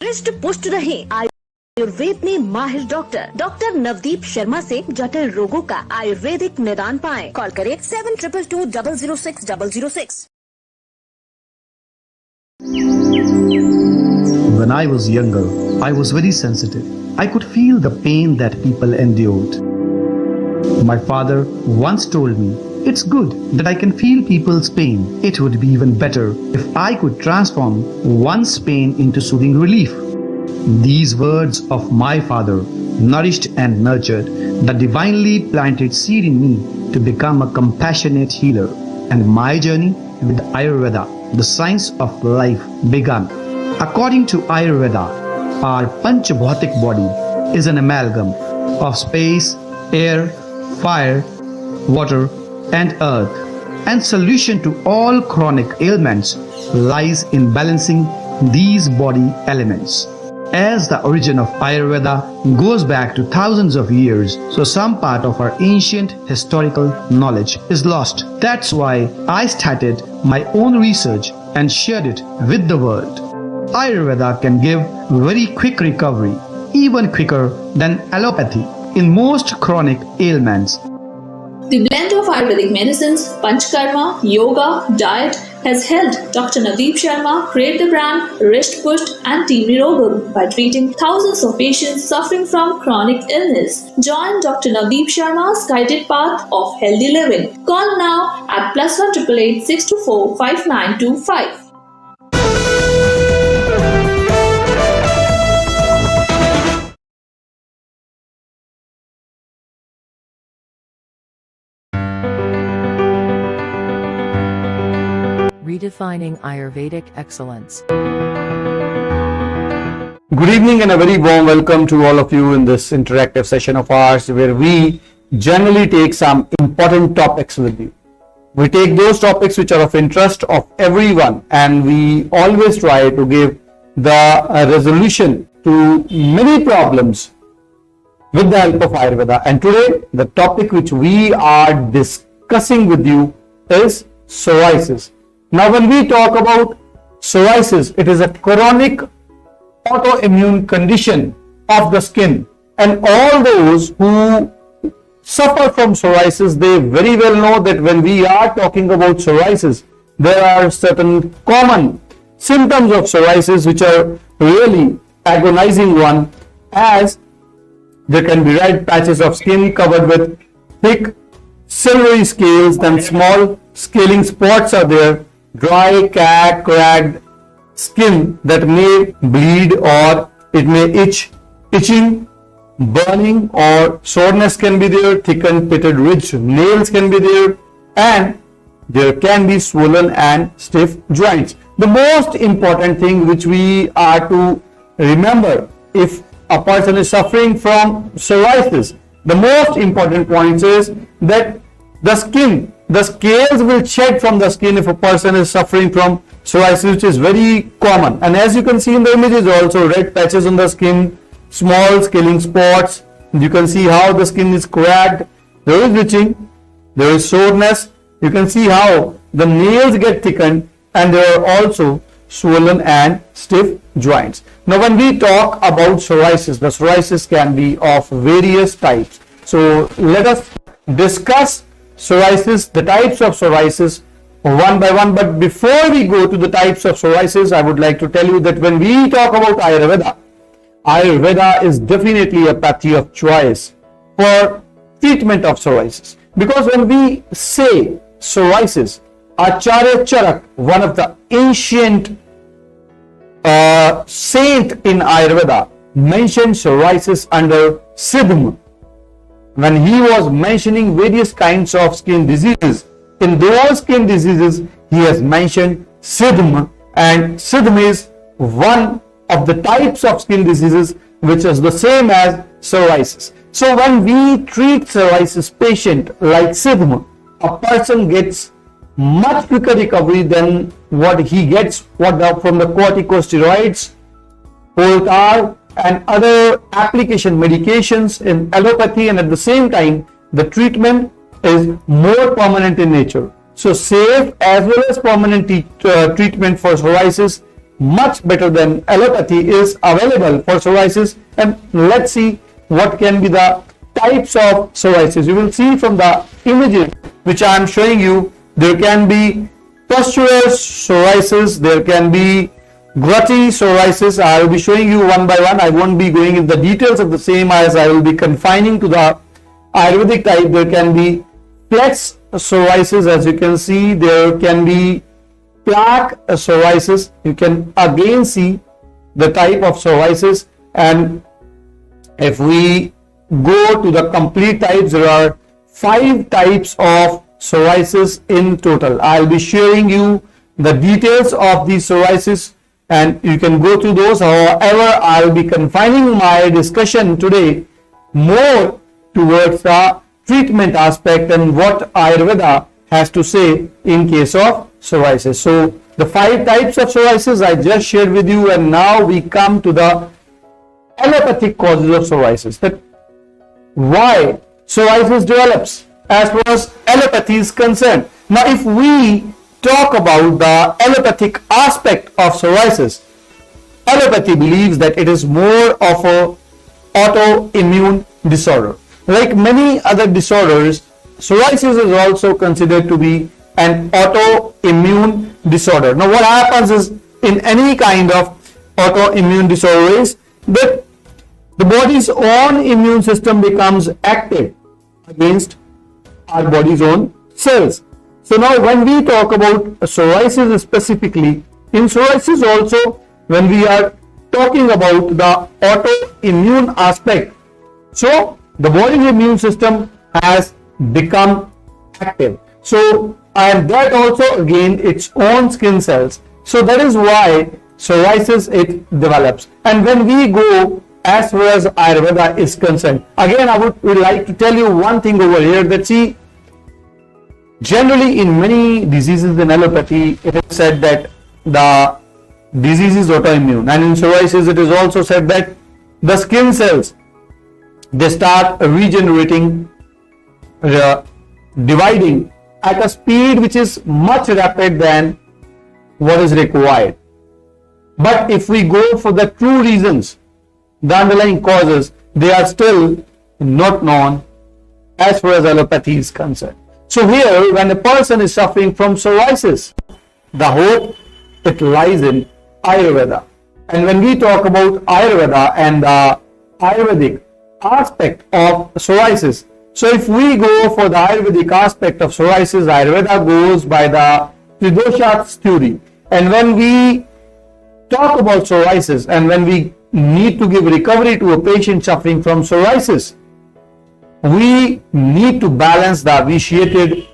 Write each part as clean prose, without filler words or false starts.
हृष्ट पुष्ट रहे। आयुर्वेद में माहिर डॉक्टर नवदीप शर्मा से जटिल रोगों का आयुर्वेदिक निदान पाएं। कॉल करें 7222006006। When I was younger, I was very sensitive. I could feel the pain that people endured. My father once told me, it's good that I can feel people's pain. It would be even better if I could transform one's pain into soothing relief. These words of my father nourished and nurtured the divinely planted seed in me to become a compassionate healer. And my journey with Ayurveda, the science of life, began. According to Ayurveda, our Panchabhautik body is an amalgam of space, air, fire, water and earth, and solution to all chronic ailments lies in balancing these body elements. As the origin of Ayurveda goes back to thousands of years, so some part of our ancient historical knowledge is lost. That's why I started my own research and shared it with the world. Ayurveda can give very quick recovery, even quicker than allopathy, in most chronic ailments. The blend of Ayurvedic medicines, Panchakarma, yoga, diet has helped Dr. Navdeep Sharma create the brand Risht Pusht and Team Nirogam by treating thousands of patients suffering from chronic illness. Join Dr. Navdeep Sharma's guided path of healthy living. Call now at +1 888 624 5925. Redefining Ayurvedic excellence. Good evening and a very warm welcome to all of you in this interactive session of ours where we generally take some important topics with you. We take those topics which are of interest of everyone and we always try to give the resolution to many problems with the help of Ayurveda. And today the topic which we are discussing with you is psoriasis. Now, when we talk about psoriasis, it is a chronic autoimmune condition of the skin, and all those who suffer from psoriasis, they very well know that when we are talking about psoriasis, there are certain common symptoms of psoriasis which are really agonizing one, as there can be red patches of skin covered with thick silvery scales, then small scaling spots are there, dry, cracked skin that may bleed or it may itching, burning or soreness can be there, thickened pitted ridge nails can be there, and there can be swollen and stiff joints. The most important thing which we are to remember if a person is suffering from psoriasis, the most important point is that the scales will shed from the skin if a person is suffering from psoriasis, which is very common. And as you can see in the images also, red patches on the skin, small scaling spots. You can see how the skin is cracked. There is itching, there is soreness. You can see how the nails get thickened, and there are also swollen and stiff joints. Now, when we talk about psoriasis, the psoriasis can be of various types. So let us discuss psoriasis, the types of psoriasis one by one. But before we go to the types of psoriasis, I would like to tell you that when we talk about Ayurveda, Ayurveda is definitely a pathy of choice for treatment of psoriasis. Because when we say psoriasis, Acharya Charak, one of the ancient saint in Ayurveda, mentioned psoriasis under Siddham. When he was mentioning various kinds of skin diseases, in those skin diseases, he has mentioned Siddham, and Siddham is one of the types of skin diseases which is the same as psoriasis. So when we treat psoriasis patient like Siddham, a person gets much quicker recovery than what he gets from the corticosteroids, Holtar, and other application medications in allopathy, and at the same time the treatment is more permanent in nature. So safe as well as permanent treatment for psoriasis much better than allopathy is available for psoriasis. And let's see what can be the types of psoriasis. You will see from the images which I am showing you, there can be pustular psoriasis, there can be grutty psoriasis. I will be showing you one by one. I won't be going into the details of the same, as I will be confining to the Ayurvedic type. There can be flex psoriasis, as you can see. There can be plaque psoriasis. You can again see the type of psoriasis. And if we go to the complete types, there are 5 types of psoriasis in total. I'll be sharing you the details of the psoriasis and you can go through those. However, I'll be confining my discussion today more towards the treatment aspect and what Ayurveda has to say in case of psoriasis. So the 5 types of psoriasis I just shared with you, and now we come to the allopathic causes of psoriasis. That why psoriasis develops as far as allopathy is concerned. Now, if we talk about the allopathic aspect of psoriasis, allopathy believes that it is more of a autoimmune disorder. Like many other disorders, psoriasis is also considered to be an autoimmune disorder. Now, what happens is in any kind of autoimmune disorder is that the body's own immune system becomes active against our body's own cells. So now when we talk about psoriasis specifically, in psoriasis also, when we are talking about the autoimmune aspect, so the body's immune system has become active. So, and that also again its own skin cells. So that is why psoriasis it develops. And when we go as far as Ayurveda is concerned, again I would like to tell you one thing over here, that see, generally in many diseases in allopathy it is said that the disease is autoimmune, and in psoriasis it is also said that the skin cells, they start regenerating, dividing at a speed which is much rapid than what is required. But if we go for the true reasons, the underlying causes, they are still not known as far as allopathy is concerned. So here, when a person is suffering from psoriasis, the hope, it lies in Ayurveda. And when we talk about Ayurveda and the Ayurvedic aspect of psoriasis, so if we go for the Ayurvedic aspect of psoriasis, Ayurveda goes by the Tridosha theory. And when we talk about psoriasis and when we need to give recovery to a patient suffering from psoriasis, we need to balance the vitiated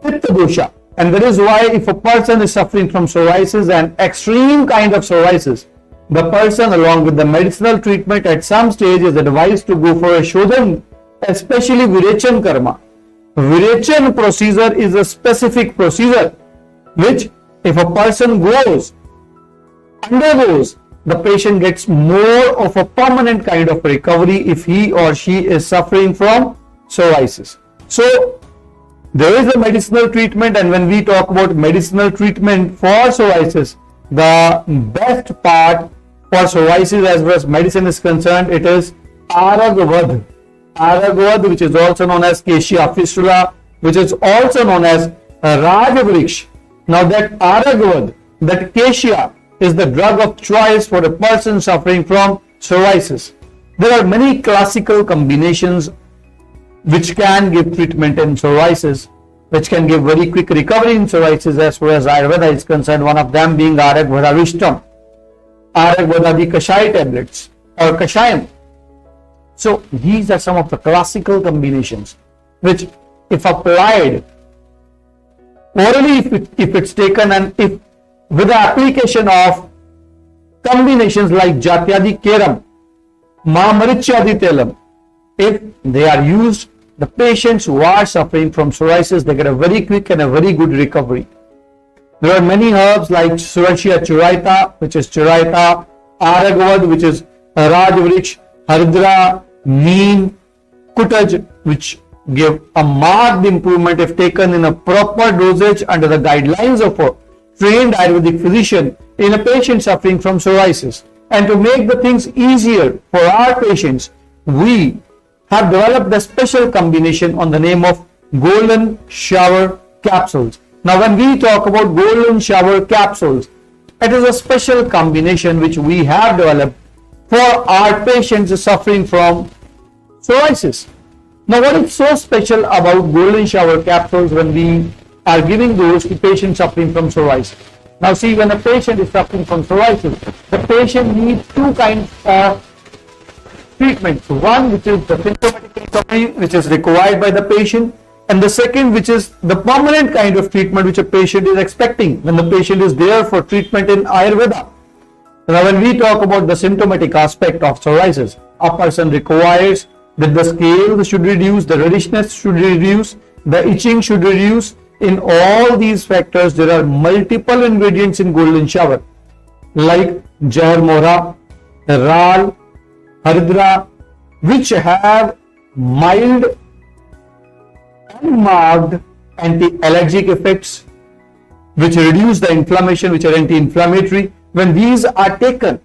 Pitta dosha. And that is why if a person is suffering from psoriasis, an extreme kind of psoriasis, the person along with the medicinal treatment at some stage is advised to go for a Shodhan, especially Virechan karma. Virechan procedure is a specific procedure which if a person undergoes, the patient gets more of a permanent kind of recovery if he or she is suffering from psoriasis. So there is a medicinal treatment, and when we talk about medicinal treatment for psoriasis, the best part for psoriasis as far as medicine is concerned, it is Aragvad. Aragvad, which is also known as Keshia fistula, which is also known as Rajavriksha. Now that Aragvad, that Keshia, is the drug of choice for a person suffering from psoriasis. There are many classical combinations which can give treatment in psoriasis, which can give very quick recovery in psoriasis as far as Ayurveda is concerned. One of them being Aragvada Vishtam, Aragvada the Kashaya tablets or Kashayam. So these are some of the classical combinations which if applied orally, if it's taken, and if with the application of combinations like Jatyadi Keram, Mahamarichadi Telam, if they are used, the patients who are suffering from psoriasis, they get a very quick and a very good recovery. There are many herbs like Surashia Churaita, which is Churaita, Aragvad, which is Rajavriksha, Hardra, Neem, Kutaj, which give a marked improvement if taken in a proper dosage under the guidelines of a trained Ayurvedic physician in a patient suffering from psoriasis. And to make the things easier for our patients, we have developed a special combination on the name of Golden Shower Capsules. Now, when we talk about Golden Shower Capsules, it is a special combination which we have developed for our patients suffering from psoriasis. Now, what is so special about Golden Shower Capsules when we are giving those to patients suffering from psoriasis? Now, see, when a patient is suffering from psoriasis, the patient needs two kinds of treatments. One, which is the symptomatic recovery, which is required by the patient, and the second, which is the permanent kind of treatment which a patient is expecting when the patient is there for treatment in Ayurveda. Now, when we talk about the symptomatic aspect of psoriasis, a person requires that the scales should reduce, the reddishness should reduce, the itching should reduce. In all these factors, there are multiple ingredients in Golden Shower, like Jahar Mohra, Ral, Haridra, which have mild and marked anti-allergic effects, which reduce the inflammation, which are anti-inflammatory. When these are taken,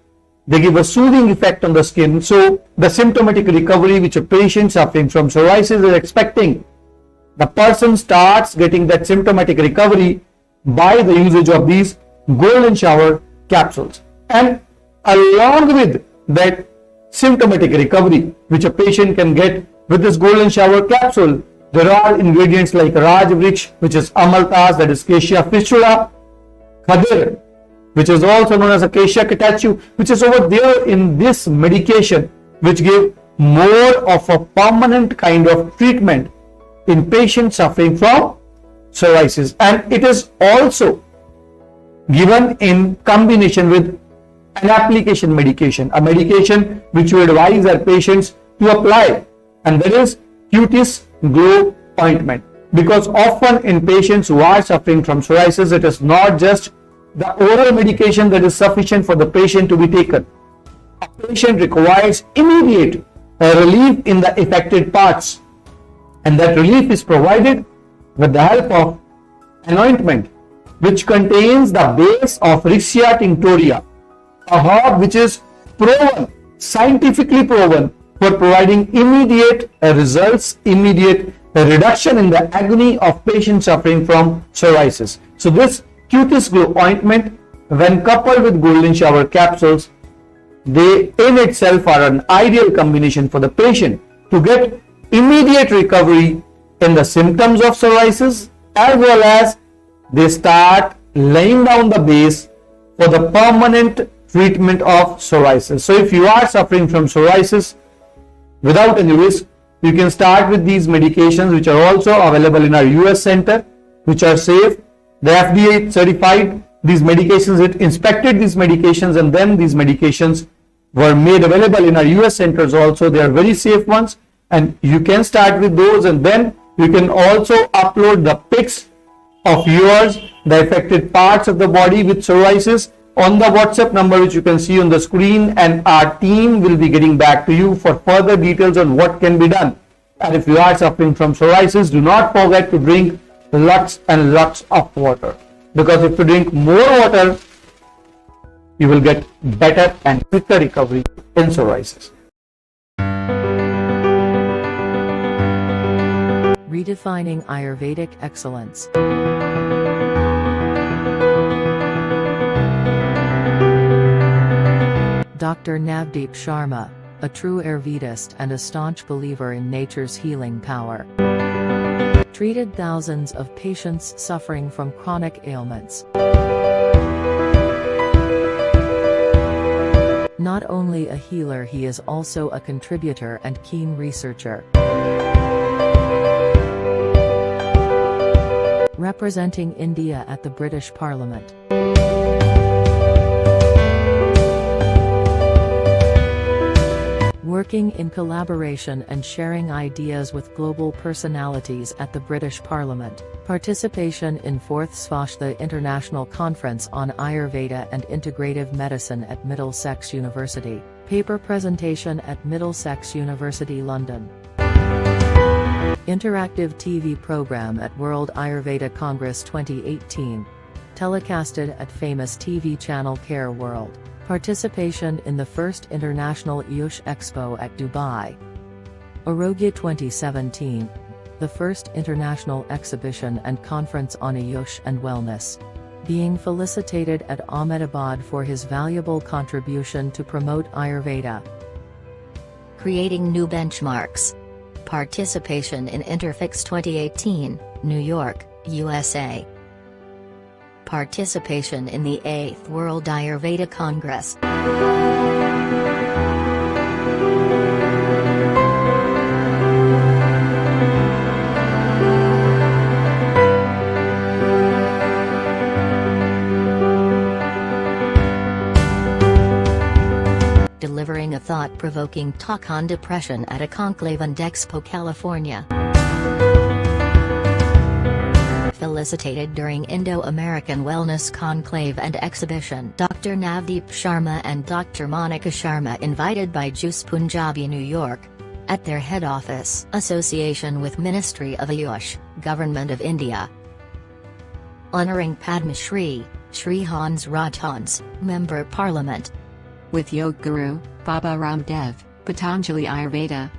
they give a soothing effect on the skin. So the symptomatic recovery which a patient suffering from psoriasis is expecting, the person starts getting that symptomatic recovery by the usage of these Golden Shower Capsules. And along with that symptomatic recovery which a patient can get with this Golden Shower Capsule, there are ingredients like Raj Vriksh, which is Amaltas, that is Acacia fistula, Khadir, which is also known as Acacia catechu, which is over there in this medication, which give more of a permanent kind of treatment in patients suffering from psoriasis. And it is also given in combination with an application medication, a medication which we advise our patients to apply, and that is Cutis Glow Ointment. Because often in patients who are suffering from psoriasis, it is not just the oral medication that is sufficient for the patient to be taken. A patient requires immediate relief in the affected parts, and that relief is provided with the help of an ointment which contains the base of Rixia tinctoria, a herb which is proven, scientifically proven, for providing immediate results, immediate reduction in the agony of patients suffering from psoriasis. So this Cutis Glow Ointment, when coupled with Golden Shower Capsules, they in itself are an ideal combination for the patient to get immediate recovery in the symptoms of psoriasis, as well as they start laying down the base for the permanent treatment of psoriasis. So if you are suffering from psoriasis without any risk, you can start with these medications, which are also available in our US center, which are safe. The FDA certified these medications, it inspected these medications, and then these medications were made available in our US centers also. They are very safe ones, and you can start with those, and then you can also upload the pics of yours, the affected parts of the body with psoriasis, on the WhatsApp number which you can see on the screen, and our team will be getting back to you for further details on what can be done. And if you are suffering from psoriasis, do not forget to drink lots and lots of water, because if you drink more water, you will get better and quicker recovery in psoriasis. Redefining Ayurvedic excellence. Dr. Navdeep Sharma, a true Ayurvedist and a staunch believer in nature's healing power, treated thousands of patients suffering from chronic ailments. Not only a healer, he is also a contributor and keen researcher. Representing India at the British Parliament. Working in collaboration and sharing ideas with global personalities at the British Parliament. Participation in 4th Svashtha International Conference on Ayurveda and Integrative Medicine at Middlesex University. Paper presentation at Middlesex University, London. Interactive TV program at World Ayurveda Congress 2018. telecasted at famous TV channel Care World. Participation in the first International Ayush Expo at Dubai. Arogya 2017. The first international exhibition and conference on Ayush and wellness. Being felicitated at Ahmedabad for his valuable contribution to promote Ayurveda. Creating new benchmarks. Participation in Interfix 2018, New York, USA. Participation in the 8th World Ayurveda Congress. Delivering a thought-provoking talk on depression at a conclave in Expo, California. Felicitated during Indo-American Wellness Conclave and Exhibition. Dr. Navdeep Sharma and Dr. Monica Sharma invited by Juice Punjabi, New York. At their head office. Association with Ministry of Ayush, Government of India. Honoring Padma Shri, Shri Hans Ratans, Member Parliament. With Yoga Guru, Baba Ramdev, Patanjali Ayurveda.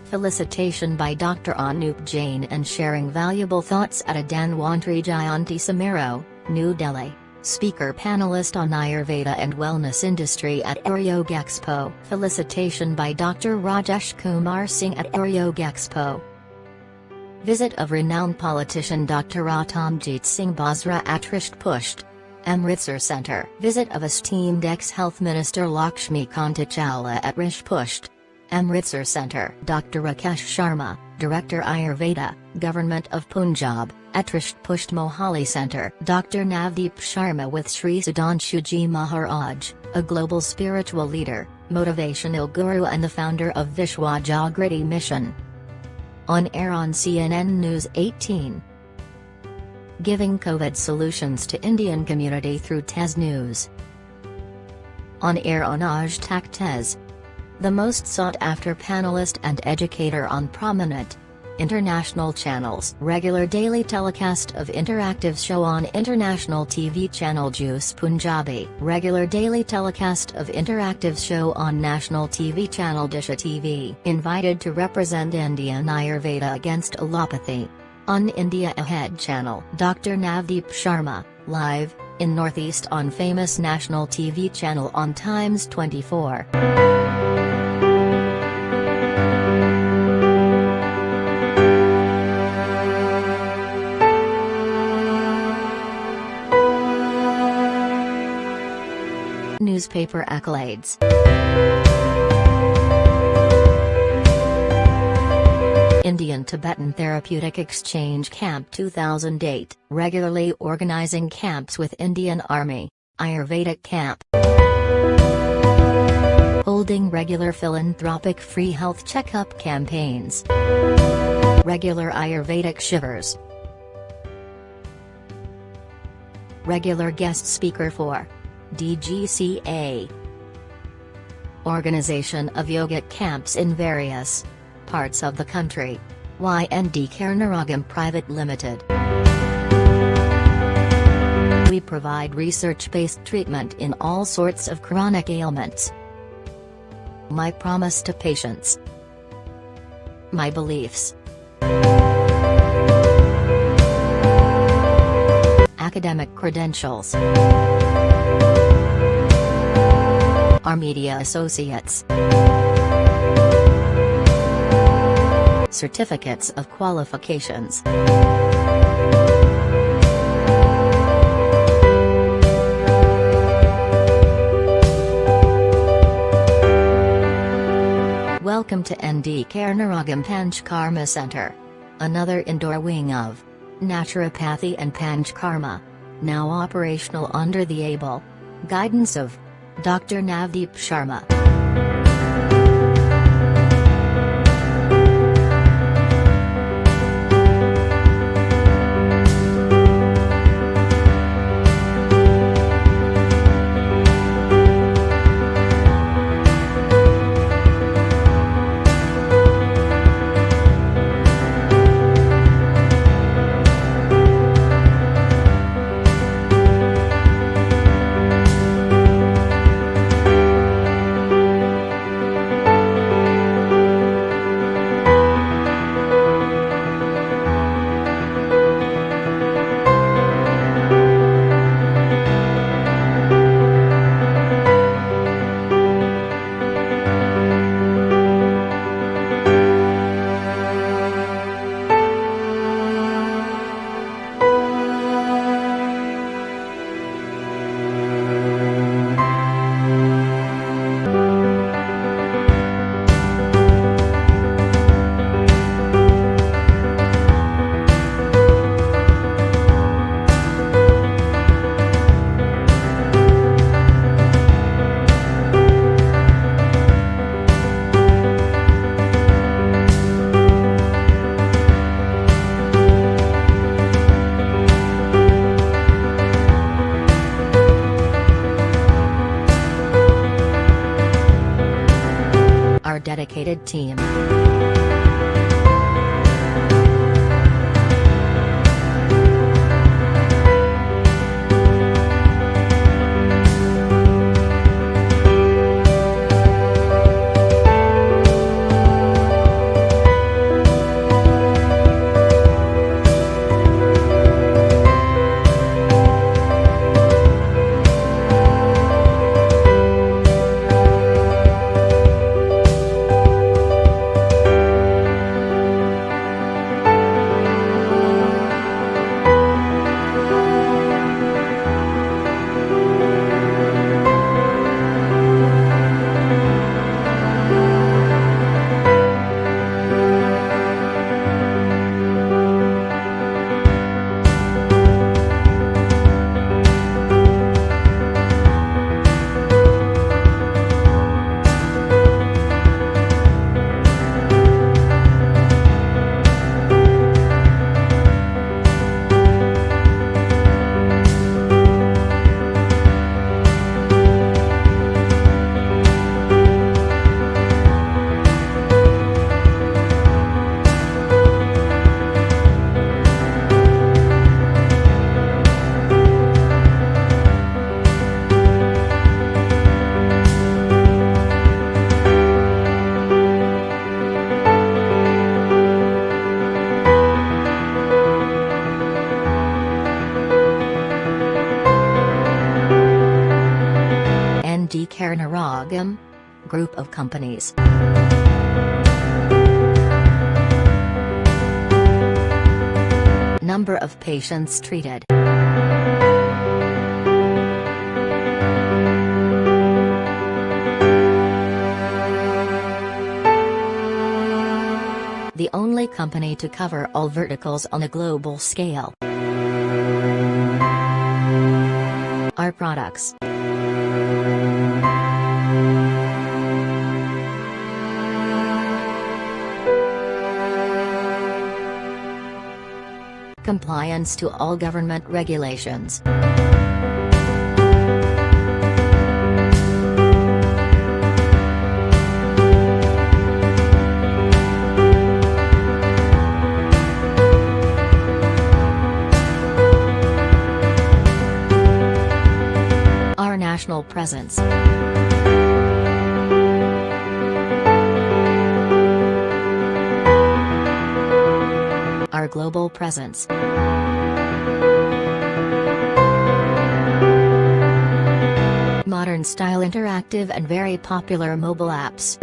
Felicitation by Dr. Anup Jain and sharing valuable thoughts at a Dhanwantri Jayanti Samaro, New Delhi. Speaker panelist on Ayurveda and Wellness Industry at Ayurveda Expo. Felicitation by Dr. Rajesh Kumar Singh at Ayurveda Expo. Visit of renowned politician Dr. Ratamjit Singh Basra at Risht Pusht, Amritsar Centre. Visit of esteemed ex-Health Minister Lakshmi Kanta Chawla at Risht Pusht, Amritsar Centre. Dr. Rakesh Sharma, Director Ayurveda, Government of Punjab, at Risht Pusht Mohali Centre. Dr. Navdeep Sharma with Sri Sudhanshuji Maharaj, a global spiritual leader, motivational guru and the founder of Vishwa Jagriti Mission. On air on CNN News 18. Giving COVID solutions to Indian community through Tez News. On air on Aaj Tak Tez. The most sought-after panelist and educator on prominent international channels. Regular daily telecast of interactive show on international TV channel Juice Punjabi. Regular daily telecast of interactive show on national TV channel Disha TV. Invited to represent Indian Ayurveda against allopathy. On India Ahead channel. Dr. Navdeep Sharma, live, in Northeast on famous national TV channel on Times 24. Newspaper accolades. Indian-Tibetan Therapeutic Exchange Camp 2008, regularly organizing camps with Indian Army, Ayurvedic camp. Holding regular philanthropic free health checkup campaigns. Regular Ayurvedic shivers. Regular guest speaker for DGCA. Organization of yogic camps in various parts of the country. YND Karnaragam Private Limited. We provide research-based treatment in all sorts of chronic ailments. My promise to patients. My beliefs. Academic credentials. Our media associates. Certificates of qualifications. Welcome to ND Karnaragam Panchkarma Center. Another indoor wing of Naturopathy and Panchkarma. Now operational under the able guidance of Dr. Navdeep Sharma. dedicated team. Group of companies. Number of patients treated. The only company to cover all verticals on a global scale. Our products. Compliance to all government regulations. Our national presence. Our global presence. Modern style interactive and very popular mobile apps.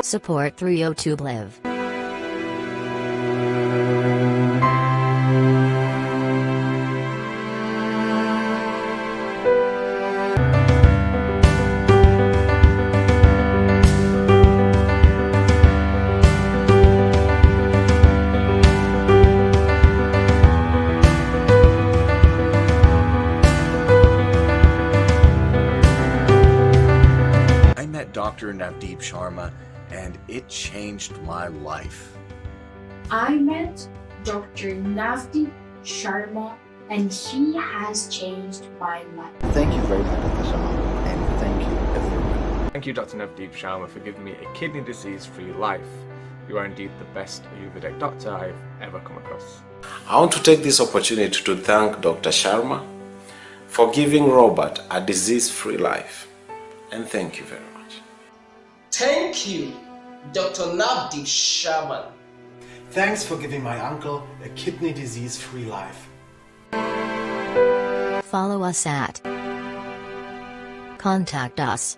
Support through YouTube Live. Dr. Navdeep Sharma, and it changed my life. I met Dr. Navdeep Sharma, and he has changed my life. Thank you very much, Dr. Sharma, and thank you everyone. Thank you, Dr. Navdeep Sharma, for giving me a kidney disease-free life. You are indeed the best Ayurvedic doctor I've ever come across. I want to take this opportunity to thank Dr. Sharma for giving Robert a disease-free life. And thank you very much. Thank you, Dr. Navdeep Sharma. Thanks for giving my uncle a kidney disease-free life. Follow us at. Contact us.